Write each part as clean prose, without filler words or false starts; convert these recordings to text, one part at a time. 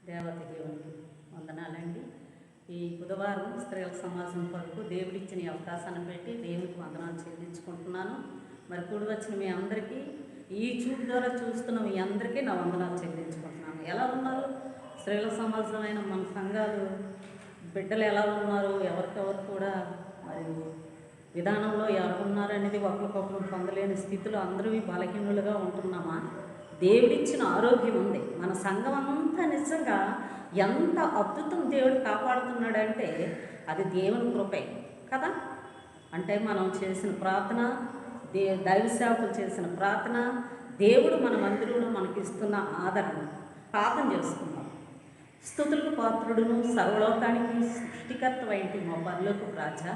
దేవత దేవునికి వందనాలండి. ఈ బుధవారం స్త్రీల సమాజం కొరకు దేవుడిచ్చిన ఈ అవకాశాన్ని పెట్టి దేవునికి వందనాలు చెల్లించుకుంటున్నాను. మరి కూడి వచ్చిన మీ అందరికీ, ఈ చూపు ద్వారా చూస్తున్న మీ అందరికీ నా వందనాలు చెల్లించుకుంటున్నాను. ఎలా ఉన్నారు? స్త్రీల సమాజమైన మన సంఘాలు బిడ్డలు ఎలా ఉన్నారు? ఎవరికెవరు కూడా మరి విధానంలో ఎవరు ఉన్నారనేది ఒకరికొకరు పొందలేని స్థితిలో అందరూ బలహీనులుగా ఉంటున్నామా? దేవుడిచ్చిన ఆరోగ్యం ఉంది. మన సంఘం అంతా నిజంగా ఎంత అద్భుతం దేవుడు కాపాడుతున్నాడంటే అది దేవుని కృపే కదా. అంటే మనం చేసిన ప్రార్థన, దైవ సేవకులు చేసిన ప్రార్థన, దేవుడు మన మందిరంలో మనకి ఇస్తున్న ఆదరణ ప్రార్థన చేసుకున్నాం. స్తుతులకు పాత్రుడును సర్వలోకానికి సృష్టికర్త వంటి మా పరలోకపు రాజా,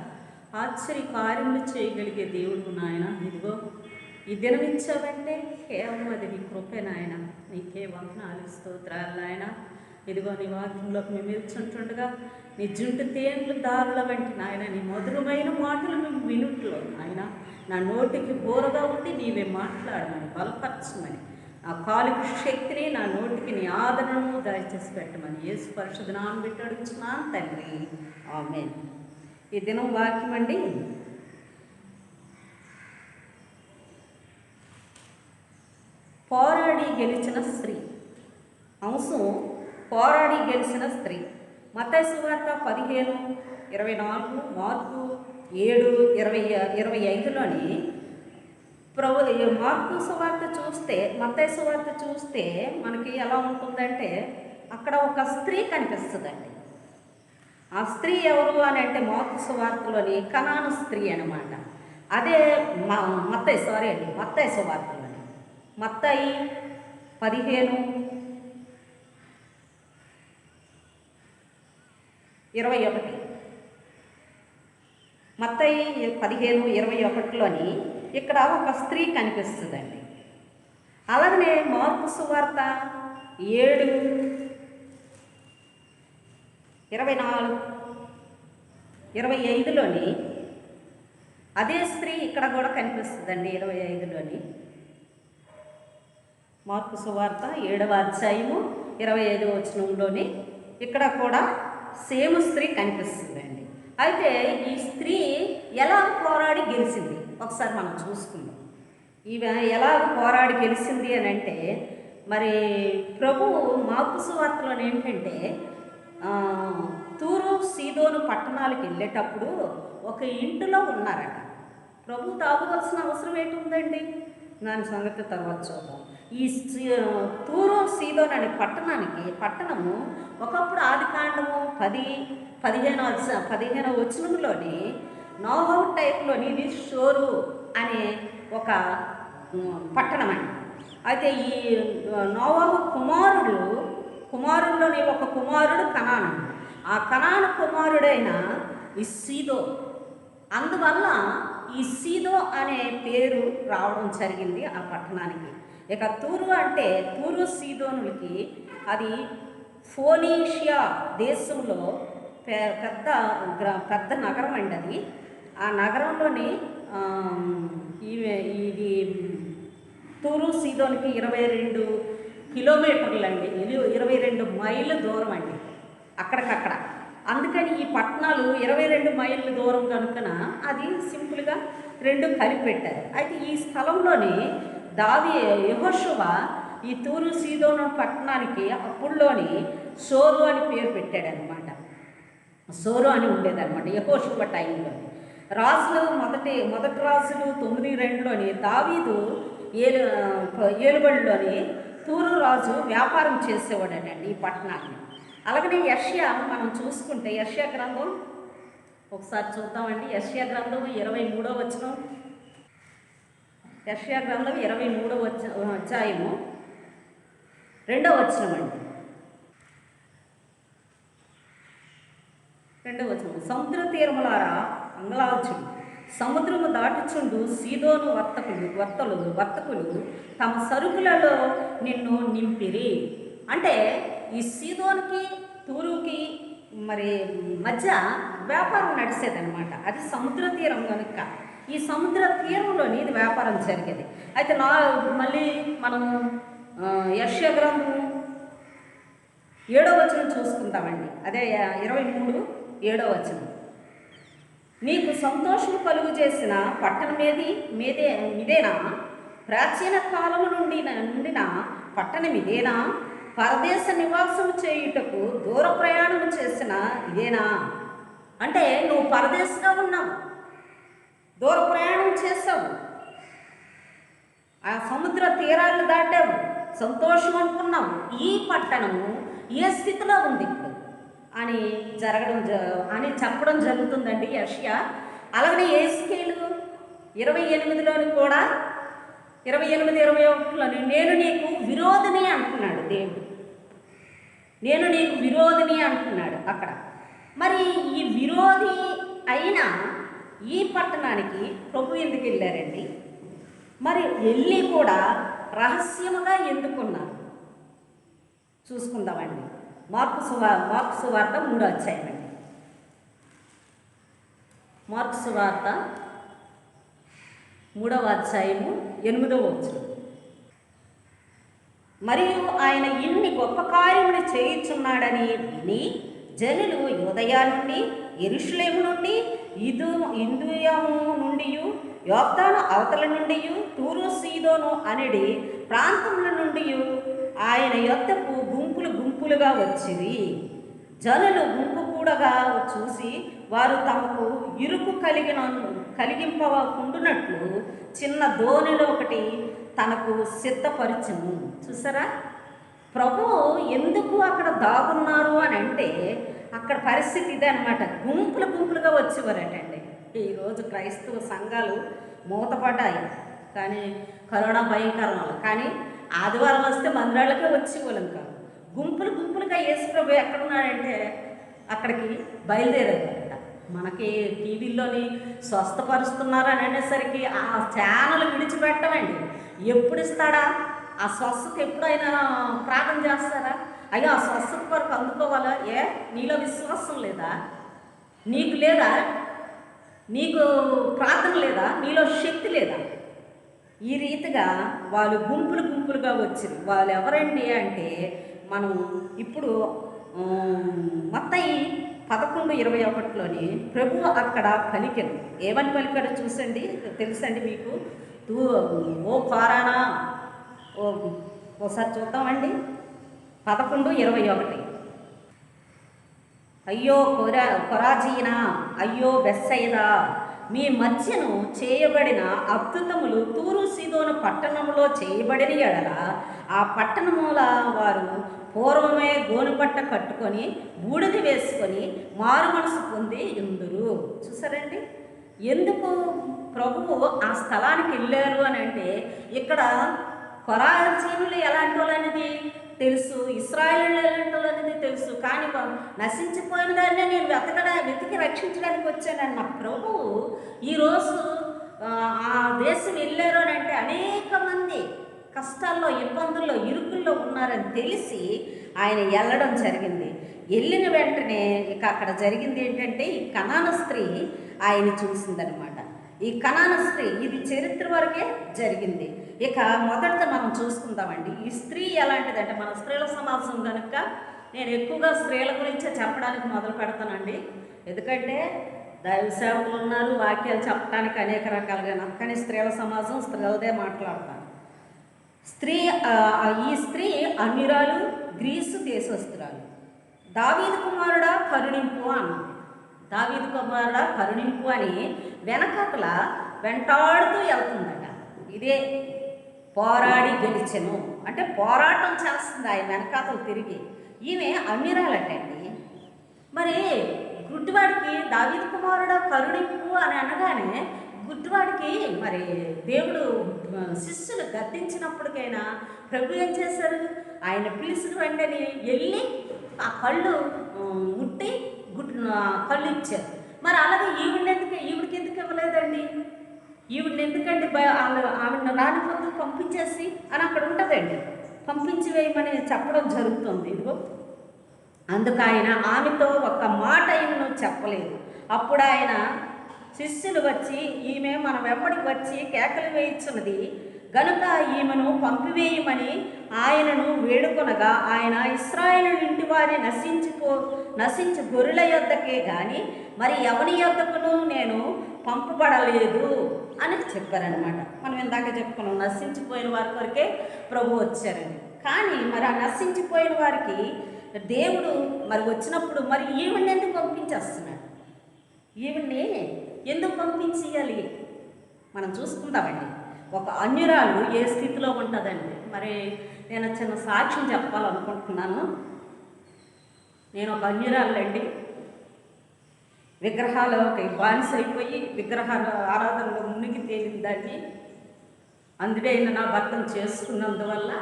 ఆశ్చర్య కార్యములు చేయగలిగే దేవుడు నాయన, ఇదిగో ఈ దినం ఇచ్చావంటే కేవలం అది నీ కృపే నాయన. నీకే వందనాలు స్తోత్రాలు నాయన. ఇదిగో నీ వాక్యంలోకి మేము నిల్చుంటుండగా నీ జుంటు తేన్లు దారుల వంటి నాయన, నీ మధురమైన మాటలు మేము వినుట్లో నాయన, నా నోటికి బోరగా ఉండి నీవే మాట్లాడమని బలపరచమని, నా కాలుకి శక్తిని, నా నోటికి నీ ఆదరణను దయచేసి పెట్టమని యేసు పరిశుద్ధ నామమున పెట్టి అడుగుచున్నాను తండ్రి, ఆమేన్. ఈ దినం వాక్యం అండి, పోరాడి గెలిచిన స్త్రీ. అంశం పోరాడి గెలిచిన స్త్రీ. మత్తయి సువార్త 15:24, మార్కు 7:25లోని మార్కు సువార్త చూస్తే, మత్తయి సువార్త చూస్తే మనకి ఎలా ఉంటుందంటే అక్కడ ఒక స్త్రీ కనిపిస్తుందండి. ఆ స్త్రీ ఎవరు అని అంటే మార్కు సువార్తలోని కనాను స్త్రీ అనమాట. అదే మత్తయి సువార్తలోని మత్తయి 15:21, మత్తయి 15:21లోని ఇక్కడ ఒక స్త్రీ కనిపిస్తుందండి. అలాగనే మార్కు సువార్త 7:24-25లోని అదే స్త్రీ ఇక్కడ కూడా కనిపిస్తుందండి. 25లోని మార్కు సువార్త 7వ అధ్యాయము 25వ వచనంలోని ఇక్కడ కూడా సేమ్ స్త్రీ కనిపిస్తుందండి. అయితే ఈ స్త్రీ ఎలా పోరాడి గెలిచింది ఒకసారి మనం చూసుకుందాం. ఈమె ఎలా పోరాడి గెలిచింది అని అంటే, మరి ప్రభు మార్కు సువార్తలో ఏంటంటే తూరు సీదోను పట్టణాలకు వెళ్ళేటప్పుడు ఒక ఇంటిలో ఉన్నారట. ప్రభు తాగవలసిన అవసరం ఏంటుందండి, దాని సంగతి తర్వాత చూద్దాం. ఈ తూరు సీదోన్ అనే పట్టణము ఒకప్పుడు ఆదికాండము 15వ వచనంలోని నోహౌ టైప్లోని ఇది షోరు అనే ఒక పట్టణం అండి. అయితే ఈ నోవహు కుమారుల్లోని ఒక కుమారుడు కనాను. ఆ కనాను కుమారుడైన ఈ సీదో, అందువల్ల ఈ సీదో అనే పేరు రావడం జరిగింది ఆ పట్టణానికి. ఇక తూరు అంటే తూరు సీదోనులకి అది ఫోనీషియా దేశంలో పెద్ద నగరం అండి. అది ఆ నగరంలోని ఇది తూరు సీదోనికి 22 కిలోమీటర్లు అండి, 22 మైళ్ళ దూరం అండి అక్కడికక్కడ. అందుకని ఈ పట్టణాలు 22 మైళ్ళ దూరం కనుకన అది సింపుల్గా రెండు కలిపి పెట్టారు. అయితే ఈ స్థలంలోని యెహోషువ ఈ తూరు సీదోను పట్టణానికి అప్పుడులోని సోరు అని పేరు పెట్టాడనమాట. సోరు అని ఉండేదన్నమాట యెహోషువ టైంలో. మొదటి రాజులు 9:2లోని దావీదు ఏలుబడిలోని తూరు రాజు వ్యాపారం చేసేవాడనండి ఈ పట్టణాన్ని. అలాగనే యెషయా మనం చూసుకుంటే యెషయా గ్రంథం ఒకసారి చూద్దామండి. యెషయా గ్రంథం 23వ వచనం. యెషయా గ్రంథం 23వ అధ్యాయము 2వ వచనం అండి. 2వ వచనం. సముద్ర తీరములారా అంగలార్చుడు, సముద్రము దాటుచుండు సీదోను వర్తకులు తమ సరుకులలో నిన్ను నింపిరి. అంటే ఈ సీదోనికి తూరుకి మరి మధ్య వ్యాపారం నడిచేదనమాట. అది సముద్ర తీరం కనుక ఈ సముద్ర తీరంలోని ఇది వ్యాపారం జరిగేది. అయితే మళ్ళీ మనము యెషయా గ్రంథము 7వ వచనం చూసుకుందామండి. అదే 23:7. నీకు సంతోషం కలుగు చేసిన పట్టణం ఇదేనా? ప్రాచీన కాలము నుండిన పట్టణం ఇదేనా? పరదేశ నివాసం చేయుటకు దూర ప్రయాణం చేసిన ఇదేనా? అంటే నువ్వు పరదేశంగా ఉన్నావు, దూర ప్రయాణం చేసావు, ఆ సముద్ర తీరాలను దాటావు, సంతోషం అనుకున్నావు. ఈ పట్టణము ఏ స్థితిలో ఉంది ఇప్పుడు అని చెప్పడం జరుగుతుందండి యెషయా. అలాగే యేసుకేలు 28లోని కూడా 28-21లోని నేను నీకు విరోధిని అంటున్నాడు దేవుడు. నేను నీకు విరోధిని అంటున్నాడు అక్కడ. మరి ఈ విరోధి అయిన ఈ పట్టణానికి ప్రభు ఎందుకు వెళ్ళారండి? మరి వెళ్ళి కూడా రహస్యముగా ఎందుకున్నారు చూసుకుందామండి. మార్కు సువార్త 3వ అధ్యాయం అండి. మార్కు సువార్త 3వ అధ్యాయము 8వ వచనం. మరియు ఆయన ఇన్ని గొప్ప కార్యములు చేయుచున్నాడని విని జనులు యూదయ నుండి, యెరూషలేము నుండి, ఇందుయము నుండి, యొర్దాను అవతల నుండి, తూరు సీదోను అనేది ప్రాంతముల నుండి ఆయన యొద్దకు గుంపులుగా వచ్చిరి. జనులు గుంపు కూడగా చూసి వారు తమకు ఇరుకు కలిగింపకుండునట్లు చిన్న దోణిలో ఒకటి తనకు సిద్ధపరిచము. చూసారా, ప్రభు ఎందుకు అక్కడ దాగున్నారు అని అంటే అక్కడ పరిస్థితి ఇదే అనమాట. గుంపులుగా వచ్చేవారటండి. ఈరోజు క్రైస్తవ సంఘాలు మూతపడ్డాయి, కానీ కరోనా భయంకరం వల్ల. కానీ ఆదివారం వస్తే మందిరాలకే వచ్చేవాళ్ళం కాదు. గుంపులుగా యేసు ప్రభు ఎక్కడున్నాడంటే అక్కడికి బయలుదేరారట. మనకి టీవీల్లోని స్వస్థపరుస్తున్నారని అనేసరికి ఆ ఛానల్ విడిచిపెట్టమండి. ఎప్పుడు ఇస్తాడా ఆ స్వస్థత? ఎప్పుడైనా ప్రార్థన చేస్తారా? అయ్యో ఆ స్వస్థత కొరకు అందుకోవాలా? నీలో విశ్వాసం లేదా? నీకు లేదా? నీకు ప్రార్థన లేదా? నీలో శక్తి లేదా? ఈ రీతిగా వాళ్ళు గుంపులుగా వచ్చింది. వాళ్ళు ఎవరండి అంటే మనం ఇప్పుడు మత్తయి 11:21లోని ప్రభు అక్కడ పలికెను. ఏమని పలికాడో చూసండి, తెలుసండి మీకు? ఓ ఫారానా, ఓసారి చూద్దామండి. 11:21. అయ్యో కొరాజీనా, అయ్యో బెత్సయిదా, మీ మధ్యను చేయబడిన అద్భుతములు తూరు సీదోను పట్టణంలో చేయబడిన ఎడల ఆ పట్టణముల వారు పూర్వమే గోనుపట్ట కట్టుకొని బూడిద వేసుకొని మారు మనసు పొంది ఉందురు. చూసారండి, ఎందుకు ప్రభువు ఆ స్థలానికి వెళ్ళారు అని అంటే ఇక్కడ కొరాజీనులు ఎలాంటి వాళ్ళు అనేది తెలుసు, ఇశ్రాయేలు ఎలాంటి వాళ్ళు అనేది తెలుసు. కానీ నశించిపోయిన దాన్నే నేను వెతికి రక్షించడానికి వచ్చానన్న ప్రభువు ఈరోజు ఆ దేశం వెళ్ళారు అని అంటే అనేక మంది కష్టాల్లో, ఇబ్బందుల్లో, ఇరుకుల్లో ఉన్నారని తెలిసి ఆయన వెళ్ళడం జరిగింది. వెళ్ళిన వెంటనే ఇక అక్కడ జరిగింది ఏంటంటే ఈ కనాన స్త్రీ ఆయన చూసిందనమాట. ఈ కనాన స్త్రీ, ఇది చరిత్ర వరకే జరిగింది. ఇక మొదట మనం చూసుకుందామండి ఈ స్త్రీ ఎలాంటిదంటే, మన స్త్రీల సమాజం కనుక నేను ఎక్కువగా స్త్రీల గురించే చెప్పడానికి మొదలు పెడతానండి. ఎందుకంటే దైవ సేవకులు ఉన్నారు, వాక్యాలు చెప్పడానికి అనేక రకాలుగా, కానీ స్త్రీల సమాజం స్త్రీలదే మాట్లాడతాను. ఈ స్త్రీ అన్యురాలు, గ్రీసు దేశస్తురాలు. దావీదు కుమారుడా కరుణింపు అన్నది. దావీదు కుమారుడా కరుణింపు అని వెనకతల వెంటాడుతూ వెళ్తుందట. ఇదే పోరాడి గెలిచెను అంటే పోరాటం చేస్తుంది ఆయన వెనకాతలు తిరిగి. ఈమె అన్యురాలటండి. మరి గుడ్డివాడికి దావీదు కుమారుడా కరుణింపు అని అనగానే గుడ్డివాడికి మరి దేవుడు శిష్యులు గద్దించినప్పటికైనా ప్రభు ఏం చేశారు? ఆయన పిలిచిన వెంటనే వెళ్ళి ఆ కళ్ళు ముట్టి కళ్ళు ఇచ్చారు. మరి అలాగే ఈవిడికి ఎందుకు ఇవ్వలేదండి? ఈవిడిని ఎందుకండి ఆవిడని రానిపోతూ పంపించేసి అని అక్కడ ఉంటుందండి, పంపించి వేయమని చెప్పడం జరుగుతుంది. ఇదిగో అందుకు ఆయన ఆమెతో ఒక్క మాట ఆయనను చెప్పలేదు. అప్పుడు ఆయన శిష్యులు వచ్చి ఈమె మన వెంబడికి వచ్చి కేకలు వేయించున్నది, గనుక ఈమెను పంపివేయమని ఆయనను వేడుకొనగా ఆయన ఇశ్రాయేలు ఇంటి వారి నశించి గొర్రెల యొద్దకే గాని మరి ఎవని యొద్దకును నేను పంపబడలేదు అని చెప్పారనమాట. మనం ఇందాక చెప్పుకున్నాం, నశించిపోయిన వారి కొరకే ప్రభు వచ్చారని. కానీ మరి ఆ నశించిపోయిన వారికి దేవుడు మరి వచ్చినప్పుడు మరి ఈవిడ్ని ఎందుకు పంపించేస్తున్నాడు? ఈవిడ్ని ఎందుకు పంపించేయాలి? మనం చూసుకుందామండి. ఒక అన్యురాలు ఏ స్థితిలో ఉంటుందండి. మరి నేను చిన్న సాక్ష్యం చెప్పాలనుకుంటున్నాను. నేను ఒక అన్యురాలండి. విగ్రహాలకి బానిస అయిపోయి విగ్రహాల ఆరాధనలో మునిగి తేలిందాన్ని. అందుకే నా భర్తను చేసుకున్నందువల్ల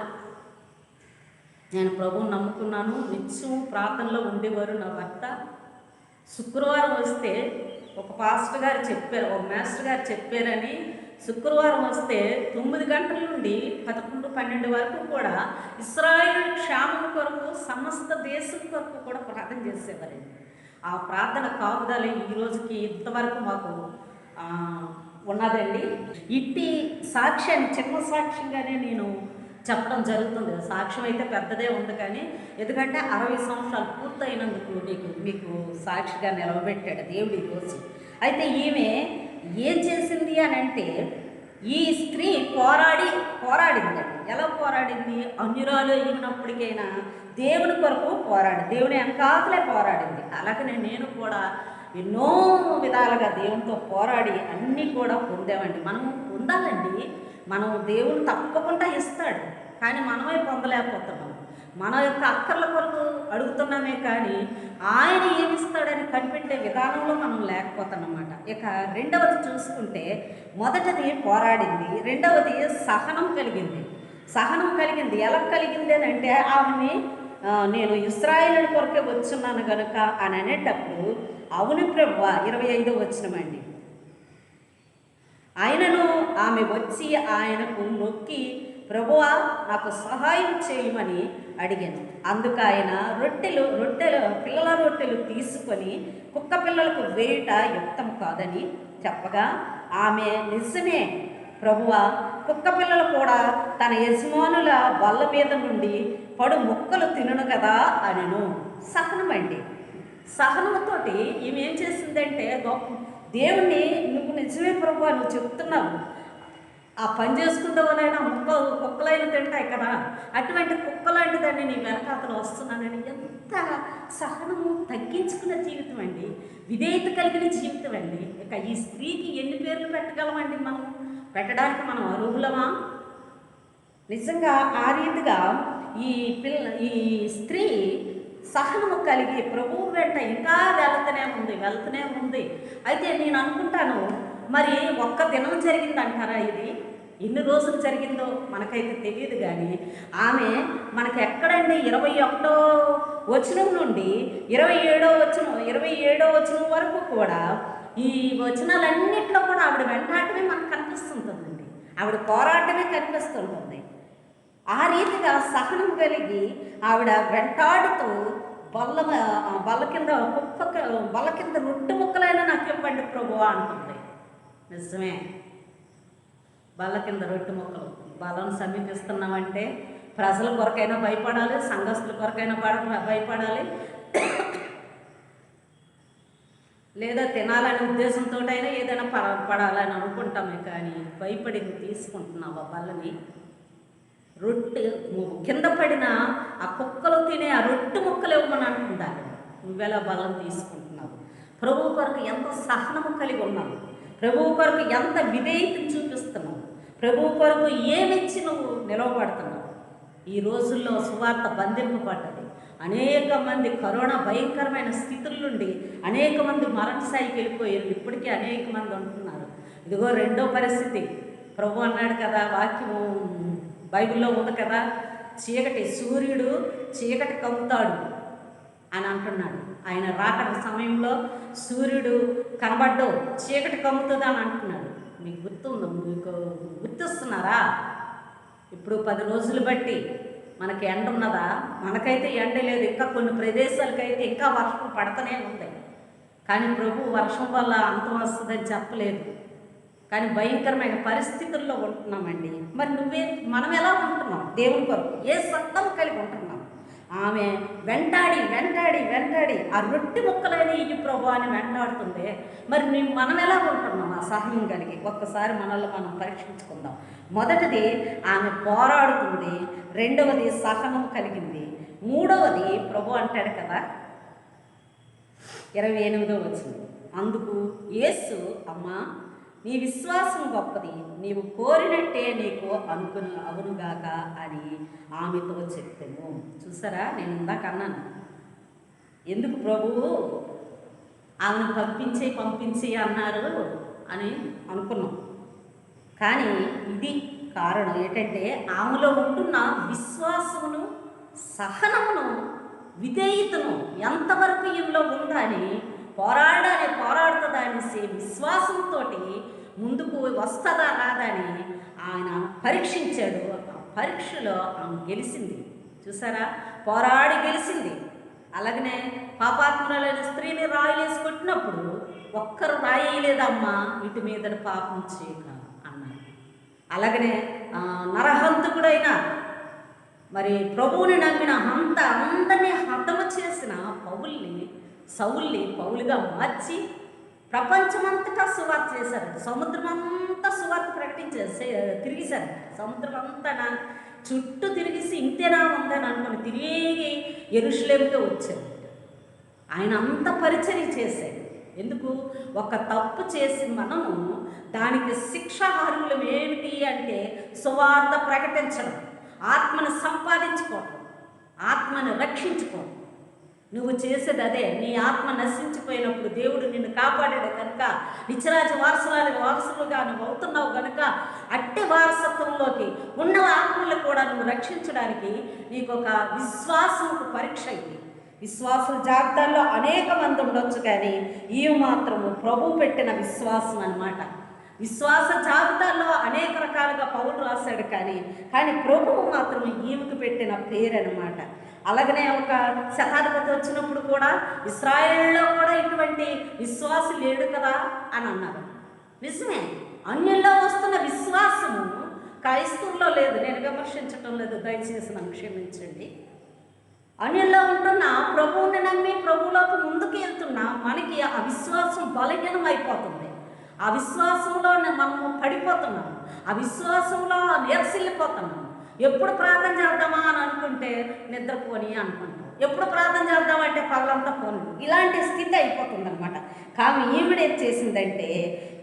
నేను ప్రభువుని నమ్ముకున్నాను. నిత్యం ప్రార్థనలో ఉండేవారు నా భర్త. శుక్రవారం వస్తే ఒక పాస్టర్ గారు చెప్పారు, ఒక మాస్టర్ గారు చెప్పారని శుక్రవారం వస్తే 9 గంటల నుండి 11, 12 వరకు కూడా ఇశ్రాయేలు క్షేమం కొరకు సమస్త దేశం కొరకు కూడా ప్రార్థన చేసేవారండి. ఆ ప్రార్థన కాపుదల ఈ రోజుకి ఇంతవరకు మాకు ఉన్నదండి. ఇట్టి సాక్ష్యాన్ని చిన్న సాక్ష్యంగానే నేను చెప్పడం జరుగుతుంది. సాక్ష్యం అయితే పెద్దదే ఉంది, కానీ ఎందుకంటే 60 సంవత్సరాలు పూర్తయినందుకు మీకు సాక్షిగా నిలవబెట్టాడు దేవుడు ఈరోజు. అయితే ఈమె ఏం చేసింది అని అంటే, ఈ స్త్రీ పోరాడిందండి. ఎలా పోరాడింది? అన్యురాలు అయినప్పటికైనా దేవుని కొరకు దేవుని వెనకాతలే పోరాడింది. అలాగనే నేను కూడా ఎన్నో విధాలుగా దేవునితో పోరాడి అన్నీ కూడా పొందామండి. మనం పొందాలండి. మనం దేవుడు తప్పకుండా ఇస్తాడు, కానీ మనమే పొందలేకపోతున్నాం. మన యొక్క అక్కర్ల కొరకు అడుగుతున్నామే, కానీ ఆయన ఏమిస్తాడని కనిపెట్టే విధానంలో మనం లేకపోతామన్నమాట. ఇక రెండవది చూసుకుంటే, మొదటిది పోరాడింది, రెండవది సహనం కలిగింది. ఎలా కలిగింది అని అంటే, ఆమెని నేను ఇశ్రాయేలు కొరకే వచ్చున్నాను కనుక అని అనేటప్పుడు, అవును ప్రభువా, 25వ వచనమండి. ఆయనను ఆమె వచ్చి ఆయనకు మొక్కి, ప్రభువా నాకు సహాయం చేయమని అడిగాను. అందుకు ఆయన పిల్లల రొట్టెలు తీసుకొని కుక్క పిల్లలకు వేయుట యుక్తం కాదని చెప్పగా, ఆమె నిజమే ప్రభువా, కుక్క పిల్లలు కూడా తన యజమానుల బల్ల మీద నుండి పడు ముక్కలు తినను కదా అనెను. సహనంతోటి ఈమె ఏం చేసిందంటే, దేవుణ్ణి నువ్వు నిజమే ప్రభువా, నువ్వు చెప్తున్నావు, ఆ పని చేసుకుంటావనైనా కుక్కలైనా తింటాయి కదా, అటువంటి కుక్కలాంటిదాన్ని నీ వెనకాతలు వస్తున్నానని ఎంత సహనము, తగ్గించుకున్న జీవితం అండి, విధేయత కలిగిన జీవితం అండి. ఇక ఈ స్త్రీకి ఎన్ని పేర్లు పెట్టగలమండి? మనం పెట్టడానికి మనం అర్హులమా? నిజంగా ఆ రీతిగా ఈ స్త్రీ సహనము కలిగి ప్రభువు వెంట ఇంకా వెళ్తూనే ఉంది. అయితే నేను అనుకుంటాను, మరి ఒక్క దినం జరిగిందంటారా? ఇది ఎన్ని రోజులు జరిగిందో మనకైతే తెలియదు, కానీ ఆమె మనకి ఎక్కడండి 21వ వచనం నుండి 27వ వచనం వరకు కూడా ఈ వచనాలన్నింటిలో కూడా ఆవిడ వెంటాటమే మనకు కనిపిస్తుంటుందండి. ఆవిడ పోరాటమే కనిపిస్తుంటుంది. ఆ రీతిగా సహనం కలిగి ఆవిడ వెంటాడుతూ బల్ల కింద రొట్టె ముక్కలైనా నాకు ఇవ్వండి ప్రభువా అంటుంది. నిజమే, బల్ల కింద రొట్టె ముక్కలు. బలను సమీపిస్తున్నామంటే ప్రజల కొరకైనా భయపడాలి, సంఘస్థుల కొరకైనా భయపడాలి, లేదా తినాలనే ఉద్దేశంతో అయినా ఏదైనా పడాలని అనుకుంటామే, కానీ భయపడి తీసుకుంటున్నావు ఆ బల్లని. రొట్టె కింద పడిన ఆ కుక్కలు తినే ఆ రొట్టె ముక్కలు ఇవ్వమని అంటున్నారు. నువ్వెలా బలం తీసుకుంటున్నావు? ప్రభువు కొరకు ఎంత సహనము కలిగి ఉన్నావు? ప్రభువు కొరకు ఎంత విధేయతను చూపిస్తున్నావు? ప్రభువు కొరకు ఏమిచ్చి నువ్వు నిలవబడుతున్నావు? ఈ రోజుల్లో సువార్త బంధింపబడ్డది. అనేక మంది కరోనా భయంకరమైన స్థితుల నుండి అనేక మంది మరణస్థాయికి వెళ్ళిపోయారు. ఇప్పటికీ అనేక మంది ఉంటున్నారు. ఇదిగో రెండో పరిస్థితి. ప్రభు అన్నాడు కదా, వాక్యము బైబిల్లో ఉంది కదా, సూర్యుడు చీకటి కమ్ముతాడు అని అంటున్నాడు. ఆయన రాకడ సమయంలో సూర్యుడు కనబడ్డు, చీకటి కమ్ముతుంది అని అంటున్నాడు. మీకు గుర్తిస్తున్నారా? ఇప్పుడు 10 రోజులు బట్టి మనకి ఎండ ఉన్నదా? మనకైతే ఎండ లేదు. ఇంకా కొన్ని ప్రదేశాలకైతే ఇంకా వర్షం పడుతూనే ఉంది, కానీ ప్రభు వర్షం వల్ల అంతం వస్తుందని చెప్పలేదు. కానీ భయంకరమైన పరిస్థితుల్లో ఉంటున్నామండి. మరి మనం ఎలా ఉంటున్నాం? దేవుని కొరకు ఏ సత్తం కలిగి ఉంటున్నాం? ఆమె వెంటాడి వెంటాడి వెంటాడి ఆ రొట్టె ముక్కలైన ఈ ప్రభు అని వెంటాడుతుంది. మరి మనం ఎలా ఉంటున్నాం ఆ సహనం కలిగి? ఒక్కసారి మనల్ని మనం పరీక్షించుకుందాం. మొదటిది ఆమె పోరాడుతుంది, రెండవది సహనం కలిగింది, మూడవది ప్రభు అంటాడు కదా 28వ వచనం, అందుకు యేసు, అమ్మా నీ విశ్వాసం గొప్పది, నీవు కోరినట్టే నీకు అవునుగాక అని ఆమెతో చెప్పాను. చూసారా, నేను ఇందాక అన్నాను ఎందుకు ప్రభువు ఆమెను పంపించి అన్నారు అని అనుకున్నాం. కానీ ఇది కారణం ఏంటంటే ఆమెలో ఉంటున్న విశ్వాసమును, సహనమును, విధేయతను ఎంతవరకు ఈమెలో ఉందని పోరాడుతుందా అనేసి విశ్వాసంతో ముందుకు వస్తుందా రాదని ఆయన పరీక్షించాడు. ఆ పరీక్షలో ఆమె గెలిచింది. చూసారా, పోరాడి గెలిచింది. అలాగనే పాపాత్మురాలైన స్త్రీని రాయిలేసి కొట్టినప్పుడు ఒక్కరు రాయలేదమ్మా, ఇటు మీద పాపం చేయక అన్నారు. అలాగనే నరహంతకుడైన మరి ప్రభువుని నమ్మిన అందరినీ హతము చేసిన సౌల్ని పౌలుగా మార్చి ప్రపంచమంతటా సువార్త చేశారు. సముద్రం అంతా సువార్త తిరిగిశారు. సముద్రం అంతా చుట్టూ తిరిగిసి ఇంతేనా ఉందని అనుకుని తిరిగి యెరూషలేముకే వచ్చారు. ఆయన అంత పరిచర్య చేశాడు. ఎందుకు? ఒక తప్పు చేసి మనము దానికి శిక్షార్హులం ఏమిటి అంటే సువార్త ప్రకటించడం, ఆత్మను సంపాదించుకోవడం, ఆత్మను రక్షించుకోవడం. నువ్వు చేసేది అదే. నీ ఆత్మ నశించిపోయినప్పుడు దేవుడు నిన్ను కాపాడాడు కనుక నిత్యరాజ్య వారసులుగా నువ్వు అవుతున్నావు కనుక అట్టి వారసత్వంలోకి ఉన్న ఆత్మలు కూడా నువ్వు రక్షించడానికి నీకు ఒక విశ్వాసముకు పరీక్ష అయింది. విశ్వాసుల జాబితాల్లో అనేక మంది ఉండొచ్చు, కానీ ఇవి మాత్రము ప్రభు పెట్టిన విశ్వాసం అన్నమాట. విశ్వాస జాబితాల్లో అనేక రకాలుగా పౌలు రాశాడు, కానీ ప్రభువు మాత్రం ఈమెకు పెట్టిన పేరు అనమాట. అలాగనే ఒక శతాధిపతి వచ్చినప్పుడు కూడా ఇశ్రాయేలులో కూడా ఇటువంటి విశ్వాసం లేడు కదా అని అన్నారు. నిజమే, అన్యుల్లో వస్తున్న విశ్వాసము క్రైస్తవుల్లో లేదు. నేను విమర్శించటం లేదు, దయచేసి నన్ను క్షమించండి. అన్యుల్లో ఉంటున్న ప్రభువుని నమ్మి ప్రభువులోకి ముందుకు వెళ్తున్నా మనకి ఆ విశ్వాసం బలహీనం అయిపోతుంది. ఆ విశ్వాసంలో మనము పడిపోతున్నాం, ఆ విశ్వాసంలో నీరసిల్లిపోతున్నాం. ఎప్పుడు ప్రార్థన చేద్దామా అని అనుకుంటే నిద్రపోని అనుకుంటాం, ఎప్పుడు ప్రార్థన చేద్దామంటే పగలంతా పోని, ఇలాంటి స్థితి అయిపోతుందన్నమాట. కానీ ఈవిడ ఏం చేసిందంటే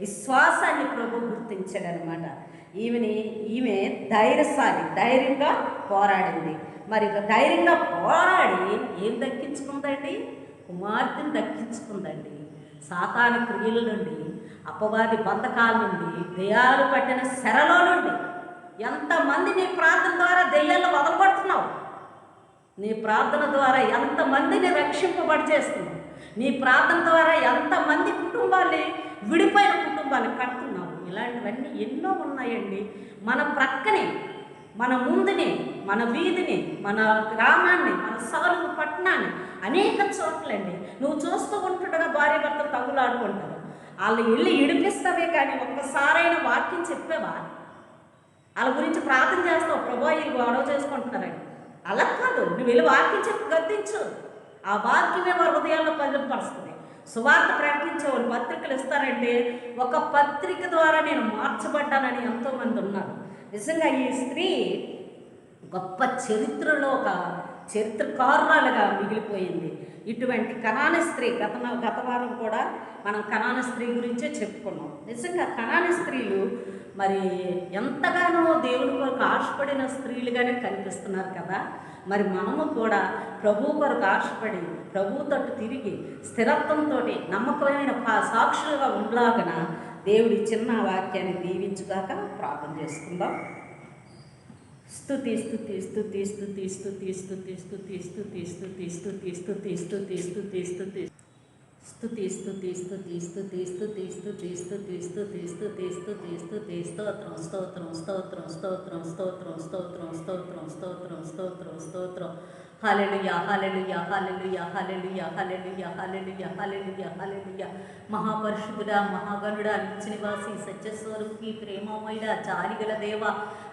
విశ్వాసాన్ని ప్రభు గుర్తించాడనమాట. ఈమె ధైర్యశాలి, ధైర్యంగా పోరాడింది. మరి ధైర్యంగా పోరాడి ఏం దక్కించుకుందండి? కుమార్తెను దక్కించుకుందండి. సాతాను క్రియల నుండి, అపవాది బంధకాల నుండి, దెయ్యాలు పట్టిన శరలో నుండి ఎంతమంది నీ ప్రార్థన ద్వారా దెయ్యాలు వదలబడుతున్నావు? నీ ప్రార్థన ద్వారా ఎంతమందిని చేస్తున్నావు? నీ ప్రార్థన ద్వారా ఎంతమంది కుటుంబాన్ని, విడిపోయిన కుటుంబాన్ని కడుతున్నావు? ఇలాంటివన్నీ ఎన్నో ఉన్నాయండి. మన ప్రక్కనే, మన ముందుని, మన వీధిని, మన గ్రామాన్ని, మన సగలు పట్టణాన్ని, అనేక చోట్లండి నువ్వు చూస్తూ ఉంటుండగా భార్య భర్తలు తగులాడుకుంటారు. వాళ్ళు వెళ్ళి ఇడిపిస్తావే కానీ ఒక్కసారైనా వాక్యం చెప్పేవా? వాళ్ళ గురించి ప్రార్థన చేస్తావు, ప్రభా వీళ్ళు గొడవ చేసుకుంటున్నారని. అలా కాదు, నువ్వు వెళ్ళి వాక్యం చెప్పి గద్దించు. ఆ వాక్యమే వారి హృదయాల్లో పరుస్తుంది. సువార్త ప్రకటించే వాళ్ళు పత్రికలు ఇస్తారంటే ఒక పత్రిక ద్వారా నేను మార్చబడ్డానని ఎంతోమంది ఉన్నారు. నిజంగా ఈ స్త్రీ గొప్ప చరిత్రలో ఒక చరిత్రకారురాలుగా మిగిలిపోయింది. ఇటువంటి కనాని స్త్రీ గత వారం కూడా మనం కనాని స్త్రీ గురించే చెప్పుకున్నాం. నిజంగా కనాని స్త్రీలు మరి ఎంతగానో దేవుని కొరకు ఆశపడిన స్త్రీలుగానే కనిపిస్తున్నారు కదా. మరి మనము కూడా ప్రభు కొరకు ఆశపడి ప్రభు తట్టు తిరిగి స్థిరత్వంతో నమ్మకమైన సాక్షులుగా ఉండలాగన దేవుడి చిన్న వాక్యాన్ని దీవించుగాక ప్రార్థన చేసుకుందాం. స్తుతి స్తుతి స్తుతి స్తుతి స్తుతి స్తుతి స్తుతి స్తుతి స్తుతి స్తుతి స్తుతి స్తుతి స్తుతి స్తుతి స్తుతి స్తుతి స్తుతి స్తుతి స్తుతి స్తుతి స్తుతి స్తుతి స్తుతి స్తుతి స్తుతి స్తోత్రం స్తోత్రం స్తోత్రం స్తోత్రం స్తోత్రం స్తోత్రం స్తోత్రం స్తోత్రం స్తోత్రం స్తోత్రం హల్లెలూయా హల్లెలూయా హల్లెలూయా హల్లెలూయా హల్లెలూయా హల్లెలూయా హల్లెలూయా హల్లెలూయా మహాపరిశుద్ధుడా మహాగణుడా నిత్యనివాసి సత్యస్వరూపి ప్రేమమయుడ జాలిగల దేవ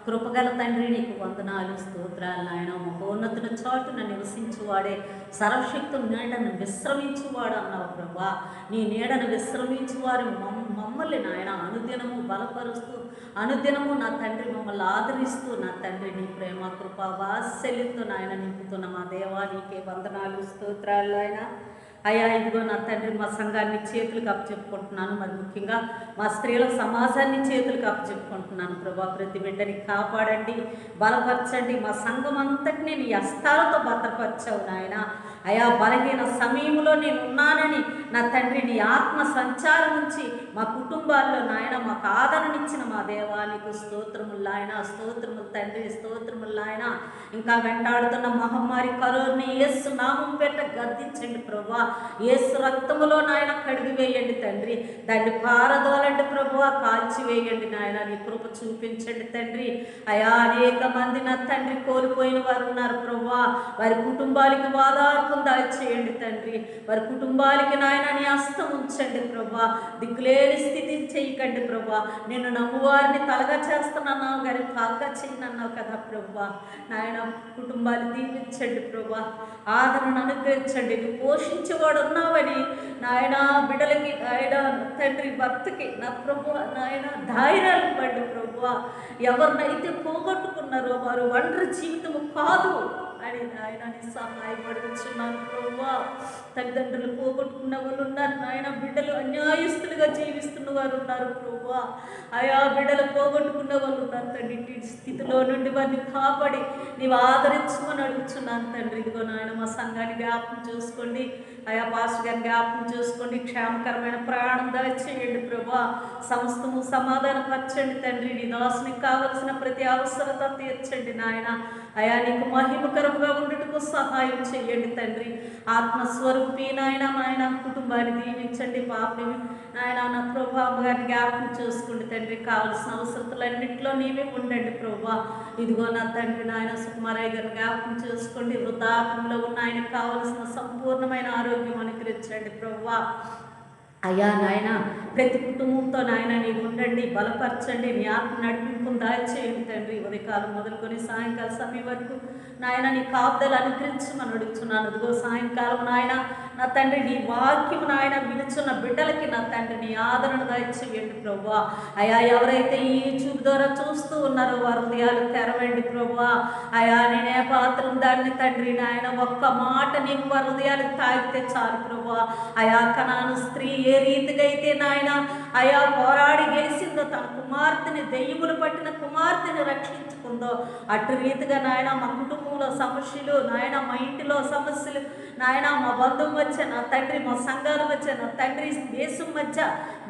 కృపగల తండ్రి నీకు వందనాలు స్తోత్రాలు నాయన మహోన్నతుల చాటున నివసించువాడే సర్వశక్తుని నీడను విశ్రమించువాడు అన్నావు ప్రభా నీ నీడను విశ్రమించువారు మమ్మల్ని నాయన అనుదినము బలపరుస్తూ అనుదినము నా తండ్రి మమ్మల్ని ఆదరిస్తూ నా తండ్రి నీ ప్రేమ కృప వాత్సల్యంతో నాయన నింపుతున్న మా దేవా నీకే వందనాలు స్తోత్రాలు ఆయన అయ్యా ఇదిగో నా తండ్రి మా సంఘాన్ని చేతులకు అప్పచెప్పుకుంటున్నాను మరి ముఖ్యంగా మా స్త్రీల సమాజాన్ని చేతులకు అప్పచెప్పుకుంటున్నాను ప్రభా ప్రతి బిడ్డని కాపాడండి బలపరచండి మా సంఘం అంతటినీ నీ హస్తాలతో భద్రపరచావు నాయన అయా బలహీన సమయంలో నేను ఉన్నానని నా తండ్రి నీ ఆత్మ సంచారం నుంచి మా కుటుంబాల్లో నాయన మాకు ఆదరణిచ్చిన మా దేవానికి స్తోత్రములు ఆయన స్తోత్రములు తండ్రి స్తోత్రములు ఆయన ఇంకా వెంటాడుతున్న మహమ్మారి కరోనాని యేసు నామం పెట్ట గద్దించండి ప్రభా యేసు రక్తములో నాయన కడిగి వేయండి తండ్రి దాన్ని పారదోలండి ప్రభువా కాల్చివేయండి నాయన నీ కృప చూపించండి తండ్రి అయా అనేక మంది నా తండ్రి కోల్పోయిన వారు ఉన్నారు ప్రభువా వారి కుటుంబాలకి వాదార్పు దయచేయండి తండ్రి వారి కుటుంబాలకి నాయన నీ హస్తం ఉంచండి ప్రభా దిక్కులేని స్థితి చేయకండి ప్రభా నేను నమ్మువారిని తలగా చేస్తున్నావు కానీ పాల్గా చేయనన్నావు కదా ప్రభా నాయన కుటుంబాలు దీవించండి ప్రభా ఆదరణ అనుగ్రహించండి నువ్వు పోషించేవాడు ఉన్నావని నాయన బిడ్డలకి నాయన తండ్రి భర్తకి నా ప్రభు నాయన ధైర్యాలు పడి ప్రభు ఎవరినైతే పోగొట్టుకున్నారో వారు ఒంటరి జీవితము కాదు అని నాయనని సహాయపడుచున్నాను ప్రభువా తల్లిదండ్రులు పోగొట్టుకున్న వాళ్ళు ఉన్నారు నాయన బిడ్డలు అన్యాయస్తులుగా జీవిస్తున్న వారు ఉన్నారు ప్రభువా ఆయా బిడ్డలు పోగొట్టుకున్న వాళ్ళు ఉన్నారు తండ్రి స్థితిలో నుండి వారిని కాపాడి నీవు ఆదరించమని అడుగుతున్నాను తండ్రి ఇదిగో నాయన మా సంఘాన్ని జ్ఞాపకం చూసుకోండి ఆయా పాస్టర్ గారిని జ్ఞాపకం చూసుకోండి క్షేమకరమైన ప్రయాణం దయచేయండి ప్రభా సమస్తము సమాధానపరచండి తండ్రి నీ దాసునికి కావలసిన ప్రతి అవసరత తీర్చండి నాయన అయా నీకు మహిమకరంగా ఉండటకు సహాయం చేయండి తండ్రి ఆత్మస్వరూపి నాయన నాయన కుటుంబాన్ని దీవించండి పాపని నాయన నా ప్రభా గారిని జ్ఞాపకం చూసుకోండి తండ్రి కావలసిన అవసరతలన్నింటిలో నీవే ఉండండి ప్రభా ఇదిగో నా తండ్రి నాయన సుకుమారయ్య గారిని జ్ఞాపకం చూసుకోండి వృద్ధాప్యంలో ఉన్న ఆయనకు కావలసిన సంపూర్ణమైన ఆరోగ్యం అనుగ్రహించండి ప్రభా అయ్యా నాయన ప్రతి కుటుంబంతో నాయన నీవు ఉండండి బలపరచండి నీ ఆత్మ నడిపింపును దాచేయండి తండ్రి ఉదయకాలం మొదలుకొని సాయంకాల సమయం వరకు నాయన నీ కాపుదలు అనుగ్రహించమని అడుగుతున్నాను ఇదిగో సాయంకాలం నాయన నా తండ్రి నీ వాక్యం నాయన విలుచున్న బిడ్డలకి నా తండ్రి నీ ఆదరణ దయచేయండి ప్రభువా అయా ఎవరైతే ఈ యూట్యూబ్ ద్వారా చూస్తూ ఉన్నారో వారి హృదయాలు తెరవండి ప్రభువా అయా నేనే పాత్రం దాన్ని తండ్రి నాయన ఒక్క మాట నీకు వారి హృదయాలకు తాగితే చాలు ప్రభువా అయా కనాను స్త్రీ ఏ రీతిగా అయితే నాయన అయా పోరాడి గెలిచిందో తన కుమార్తెని దెయ్యములు పట్టిన కుమార్తెని రక్షించుకుందో అటు రీతిగా నాయన మా కుటుంబంలో సమస్యలు నాయన మా ఇంటిలో సమస్యలు నాయన మా బంధువు మధ్య నా తండ్రి మా సంఘాల మధ్య నా తండ్రి దేశం మధ్య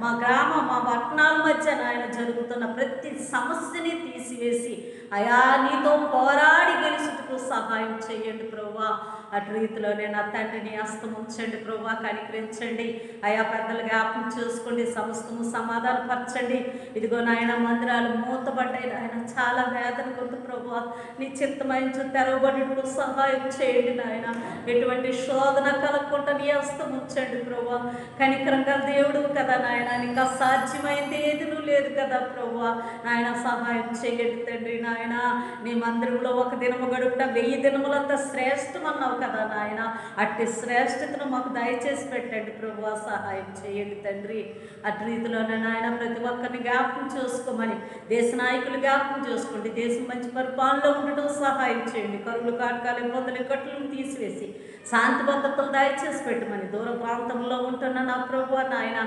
మా గ్రామం మా పట్టణాల మధ్య నాయన జరుగుతున్న ప్రతి సమస్యని తీసివేసి అయా నీతో పోరాడి గెలుచుటకు సహాయం చేయండి ప్రభువా అటు రీతిలోనే నా తండ్రిని హస్తం ఉంచండి ప్రభువా కనికరించండి అయా పెద్దలు జ్ఞాపకం చూసుకోండి సమస్తము సమాధానపరచండి ఇదిగో నాయన మందిరాలు మూతబడ్డాయి నాయన చాలా వేదన కొంత ప్రభువా నీ చిత్తమైన తెరవబడినప్పుడు సహాయం చేయండి నాయన ఎటువంటి శోధన కలగకుండా నీ హస్తం ఉంచండి ప్రభువా కనికరంగా దేవుడు కదా నాయన నీకు అసాధ్యమైంది ఏది లేదు కదా ప్రభువా నాయన సహాయం చేయండి తండ్రి నాయన నీ మందిరంలో ఒక దినము గడుపుట 1000 దినములంతా శ్రేష్టం అన్నావు కదా నాయన అట్టి శ్రేష్టతను మాకు దయచేసి పెట్టండి ప్రభువా సహాయం చేయండి తండ్రి అటు రీతిలోనే నాయన ప్రతి ఒక్కరిని జ్ఞాపకం చేసుకోమని దేశ నాయకులు జ్ఞాపకం చేసుకోండి దేశం మంచి పరిపాలనలో ఉండటం సహాయం చేయండి కరువులు కాటకాలు ఇబ్బందులు కట్టులను తీసివేసి శాంతి భద్రతలు దయచేసి పెట్టమని దూర ప్రాంతంలో ఉంటున్న నా ప్రభువా నాయన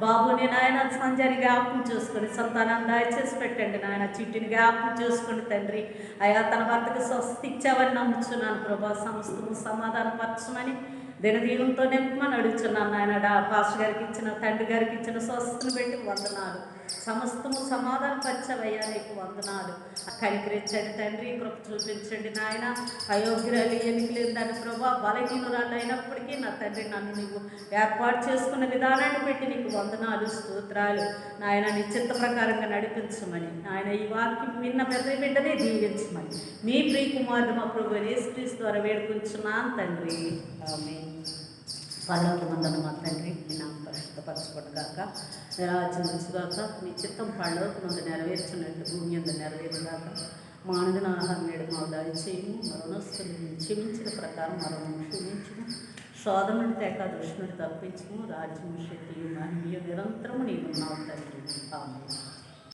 బాబుని నాయన సంజాని జ్ఞాపకం చూసుకొని సంతానాన్ని దయచేసి పెట్టండి నాయన చిట్టిని జ్ఞాపకం చేసుకోండి తండ్రి అయా తన భర్తకు స్వస్థ ఇచ్చావని నమ్ముచున్నాను ప్రభా సమస్తము సమాధానపరచమని దినదీవంతో నింపమని అడుగుతున్నాను నాయన పాస్టర్ గారికి ఇచ్చిన తండ్రి గారికి ఇచ్చిన స్వస్థను పెట్టి వందనాలు సమస్తము సమాధానపరచవయ్యా, నీకు వందనాలు. కనికరించండి తండ్రి, కృప చూపించండి నాయన. అయోగ్యురాలు ఎన్నిక లేదు దాని ప్రభా, బలహీనురాలు అయినప్పటికీ నా తండ్రి నన్ను నీవు ఏర్పాటు చేసుకున్న విధానాన్ని పెట్టి నీకు వందనాలు, స్తోత్రాలు నాయన. నీ చిత్త ప్రకారంగా నడిపించమని ఆయన ఈ వాక్యం విన్న పెద్ద బిడ్డనే దీవించమని మీ ప్రియ కుమారుడు మా ప్రభు యేసుక్రీస్తు ద్వారా వేడుకుంటున్నాను తండ్రి, ఆమేన్. పరలోకమందున్న మా తండ్రి, మీ నామం పరిశుద్ధపరచబడుగాక, నీ రాజ్యం వచ్చుగాక, నీ చిత్తం పరలోకమందు నెరవేర్చినట్లు భూమి యందు నెరవేరుగాక. మా అనుదిన ఆహారం నేడు మాకు దయచేయము, మరణస్తులను క్షమించిన ప్రకారం మరణం క్షమించుము, శోధముడి తేక దుష్టుని తప్పించుము, రాజ్యం శక్తియు మహిమయు నిరంతరము నీవు ఉన్నావు తండ్రి, ఆమేన్.